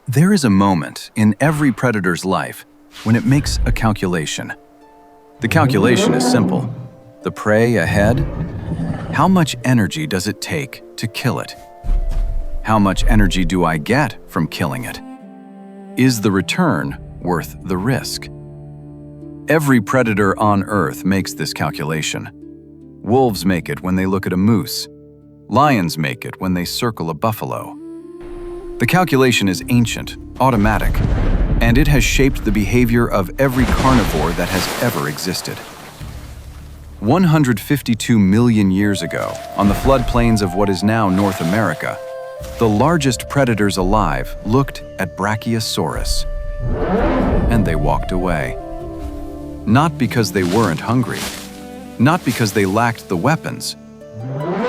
There is a moment in every predator's life when it makes a calculation. The calculation is simple. The prey ahead, how much energy does it take to kill it? How much energy do I get from killing it? Is the return worth the risk? Every predator on Earth makes this calculation. Wolves make it when they look at a moose. Lions make it when they circle a buffalo. The calculation is ancient, automatic, and it has shaped the behavior of every carnivore that has ever existed. 152 million years ago, on the floodplains of what is now North America, the largest predators alive looked at Brachiosaurus, and they walked away. Not because they weren't hungry, not because they lacked the weapons,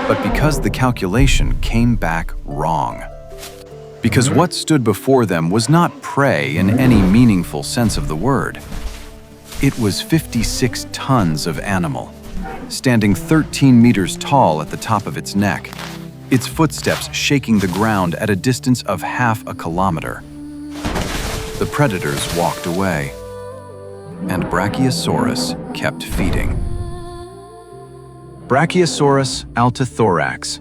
but because the calculation came back wrong. Because what stood before them was not prey in any meaningful sense of the word. It was 56 tons of animal, standing 13 meters tall at the top of its neck, its footsteps shaking the ground at a distance of half a kilometer. The predators walked away, and Brachiosaurus kept feeding. Brachiosaurus altithorax.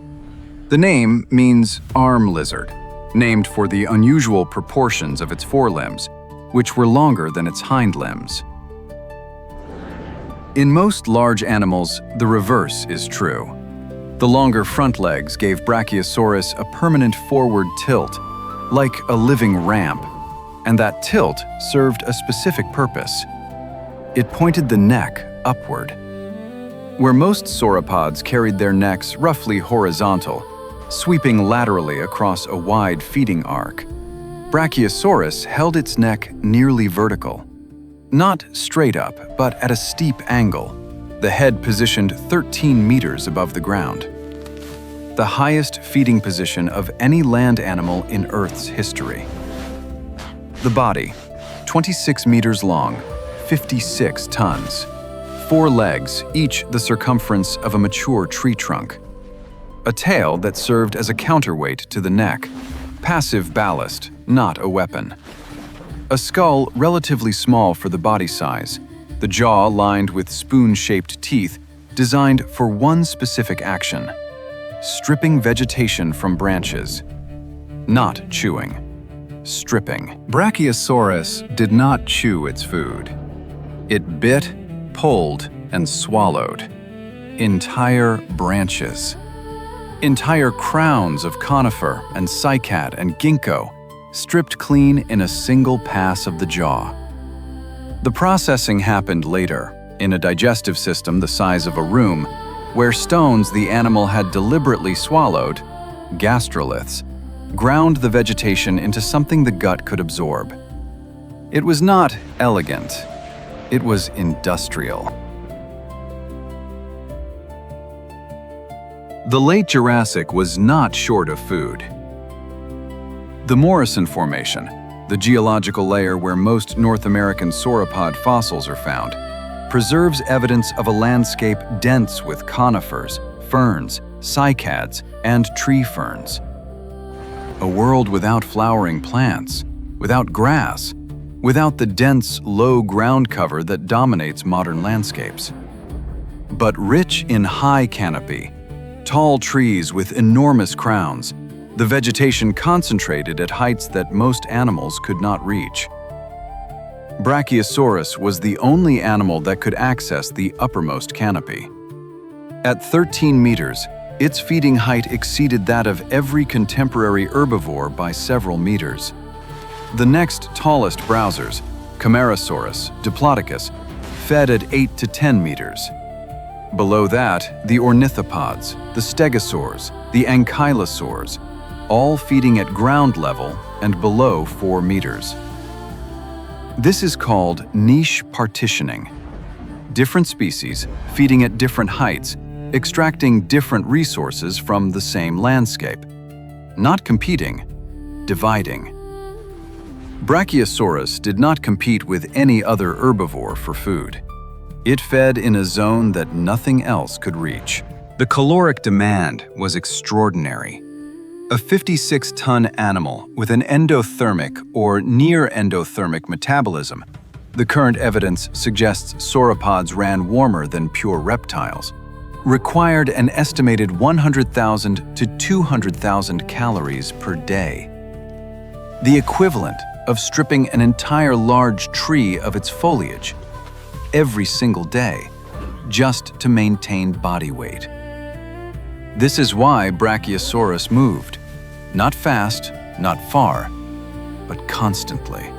The name means arm lizard, named for the unusual proportions of its forelimbs, which were longer than its hind limbs. In most large animals, the reverse is true. The longer front legs gave Brachiosaurus a permanent forward tilt, like a living ramp, and that tilt served a specific purpose. It pointed the neck upward. Where most sauropods carried their necks roughly horizontal, sweeping laterally across a wide feeding arc, Brachiosaurus held its neck nearly vertical. Not straight up, but at a steep angle, the head positioned 13 meters above the ground. The highest feeding position of any land animal in Earth's history. The body, 26 meters long, 56 tons. 4 legs, each the circumference of a mature tree trunk. A tail that served as a counterweight to the neck, passive ballast, not a weapon. A skull relatively small for the body size, the jaw lined with spoon-shaped teeth designed for one specific action: stripping vegetation from branches. Not chewing, stripping. Brachiosaurus did not chew its food. It bit, pulled, and swallowed entire branches. Entire crowns of conifer and cycad and ginkgo, stripped clean in a single pass of the jaw. The processing happened later, in a digestive system the size of a room, where stones the animal had deliberately swallowed, gastroliths, ground the vegetation into something the gut could absorb. It was not elegant, it was industrial. The late Jurassic was not short of food. The Morrison Formation, the geological layer where most North American sauropod fossils are found, preserves evidence of a landscape dense with conifers, ferns, cycads, and tree ferns. A world without flowering plants, without grass, without the dense, low ground cover that dominates modern landscapes. But rich in high canopy, tall trees with enormous crowns, the vegetation concentrated at heights that most animals could not reach. Brachiosaurus was the only animal that could access the uppermost canopy. At 13 meters, its feeding height exceeded that of every contemporary herbivore by several meters. The next tallest browsers, Camarasaurus, Diplodocus, fed at 8 to 10 meters. Below that, the ornithopods, the stegosaurs, the ankylosaurs, all feeding at ground level and below 4 meters. This is called niche partitioning. Different species feeding at different heights, extracting different resources from the same landscape. Not competing, dividing. Brachiosaurus did not compete with any other herbivore for food. It fed in a zone that nothing else could reach. The caloric demand was extraordinary. A 56-ton animal with an endothermic or near-endothermic metabolism. The current evidence suggests sauropods ran warmer than pure reptiles. Required an estimated 100,000 to 200,000 calories per day. The equivalent of stripping an entire large tree of its foliage every single day just to maintain body weight. This is why Brachiosaurus moved. Not fast, not far, but constantly.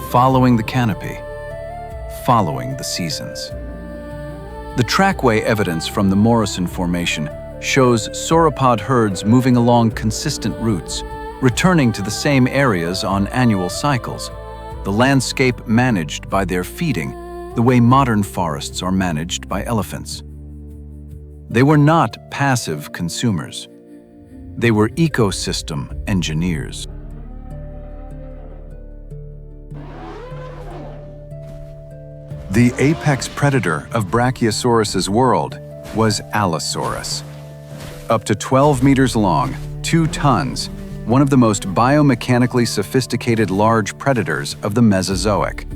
Following the canopy, following the seasons. The trackway evidence from the Morrison Formation shows sauropod herds moving along consistent routes, returning to the same areas on annual cycles, the landscape managed by their feeding, the way modern forests are managed by elephants. They were not passive consumers. They were ecosystem engineers. The apex predator of Brachiosaurus's world was Allosaurus. Up to 12 meters long, 2 tons, one of the most biomechanically sophisticated large predators of the Mesozoic.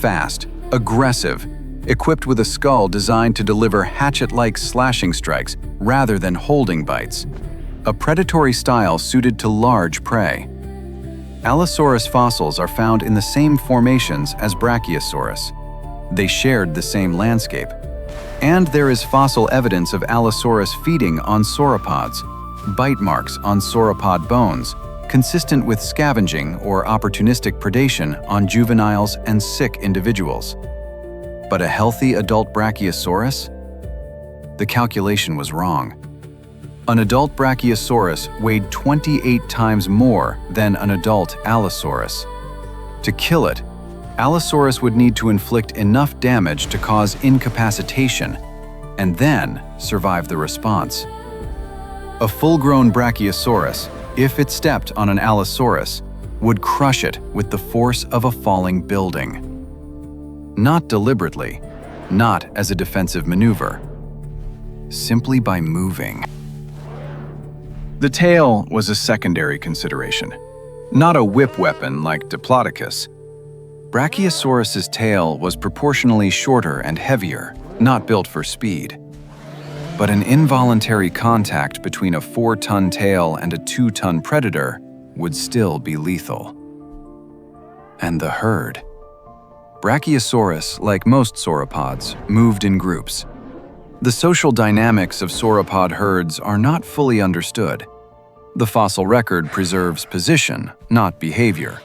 Fast, aggressive, equipped with a skull designed to deliver hatchet-like slashing strikes rather than holding bites. A predatory style suited to large prey. Allosaurus fossils are found in the same formations as Brachiosaurus. They shared the same landscape. And there is fossil evidence of Allosaurus feeding on sauropods, bite marks on sauropod bones, consistent with scavenging or opportunistic predation on juveniles and sick individuals. But a healthy adult Brachiosaurus? The calculation was wrong. An adult Brachiosaurus weighed 28 times more than an adult Allosaurus. To kill it, Allosaurus would need to inflict enough damage to cause incapacitation and then survive the response. A full-grown Brachiosaurus, if it stepped on an Allosaurus, would crush it with the force of a falling building. Not deliberately, not as a defensive maneuver, simply by moving. The tail was a secondary consideration, not a whip weapon like Diplodocus. Brachiosaurus's tail was proportionally shorter and heavier, not built for speed. But an involuntary contact between a 4-ton tail and a 2-ton predator would still be lethal. And the herd. Brachiosaurus, like most sauropods, moved in groups. The social dynamics of sauropod herds are not fully understood. The fossil record preserves position, not behavior.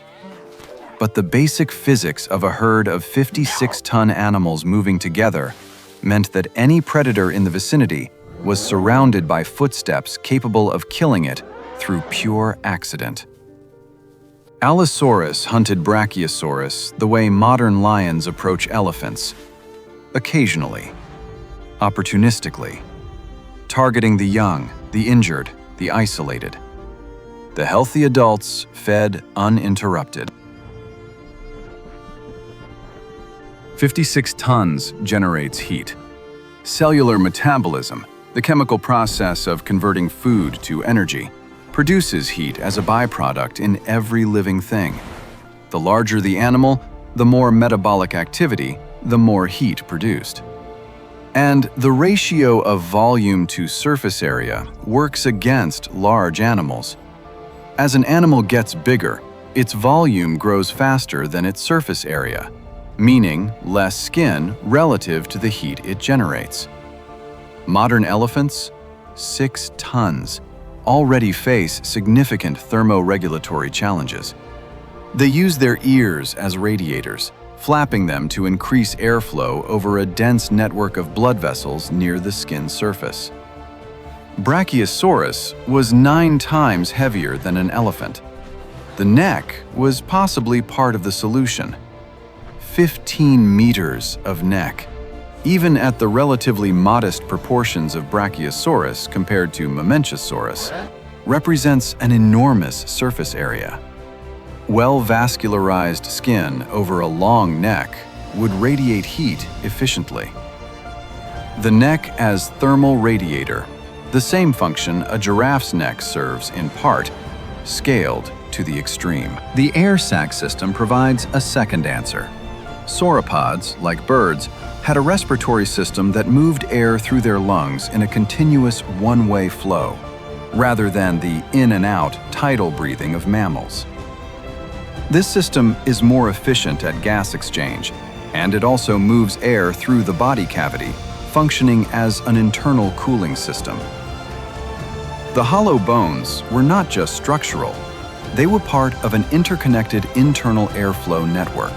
But the basic physics of a herd of 56-ton animals moving together meant that any predator in the vicinity was surrounded by footsteps capable of killing it through pure accident. Allosaurus hunted Brachiosaurus the way modern lions approach elephants. Occasionally, opportunistically, targeting the young, the injured, the isolated. The healthy adults fed uninterrupted. 56 tons generates heat. Cellular metabolism, the chemical process of converting food to energy, produces heat as a byproduct in every living thing. The larger the animal, the more metabolic activity, the more heat produced. And the ratio of volume to surface area works against large animals. As an animal gets bigger, its volume grows faster than its surface area, meaning less skin relative to the heat it generates. Modern elephants, 6 tons, already face significant thermoregulatory challenges. They use their ears as radiators, flapping them to increase airflow over a dense network of blood vessels near the skin surface. Brachiosaurus was 9 times heavier than an elephant. The neck was possibly part of the solution. 15 meters of neck. Even at the relatively modest proportions of Brachiosaurus compared to Mamenchisaurus, represents an enormous surface area. Well-vascularized skin over a long neck would radiate heat efficiently. The neck as thermal radiator, The same function a giraffe's neck serves in part, scaled to the extreme. The air sac system provides a second answer. Sauropods, like birds, had a respiratory system that moved air through their lungs in a continuous one-way flow, rather than the in and out tidal breathing of mammals. This system is more efficient at gas exchange, and it also moves air through the body cavity, functioning as an internal cooling system. The hollow bones were not just structural, they were part of an interconnected internal airflow network.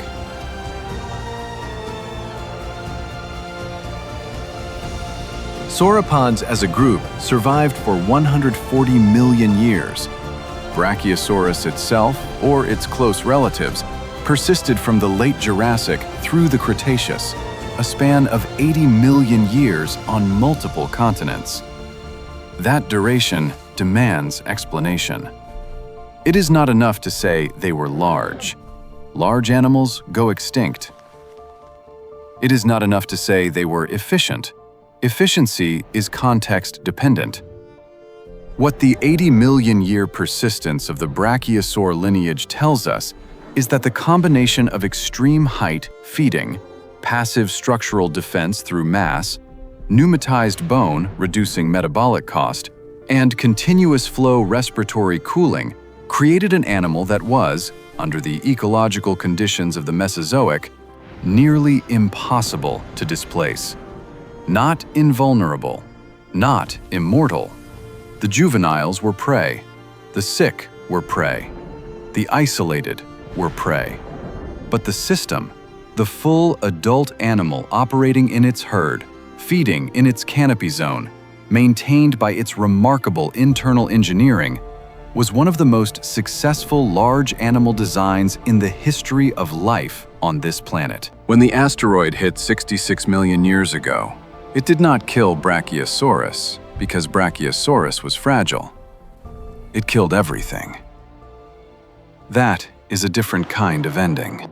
Sauropods as a group survived for 140 million years. Brachiosaurus itself, or its close relatives, persisted from the late Jurassic through the Cretaceous, a span of 80 million years on multiple continents. That duration demands explanation. It is not enough to say they were large. Large animals go extinct. It is not enough to say they were efficient. Efficiency is context-dependent. What the 80 million year persistence of the Brachiosaur lineage tells us is that the combination of extreme height feeding, passive structural defense through mass, pneumatized bone reducing metabolic cost, and continuous flow respiratory cooling created an animal that was, under the ecological conditions of the Mesozoic, nearly impossible to displace. Not invulnerable, not immortal. The juveniles were prey, the sick were prey, the isolated were prey. But the system, the full adult animal operating in its herd, feeding in its canopy zone, maintained by its remarkable internal engineering, was one of the most successful large animal designs in the history of life on this planet. When the asteroid hit 66 million years ago, it did not kill Brachiosaurus because Brachiosaurus was fragile. It killed everything. That is a different kind of ending.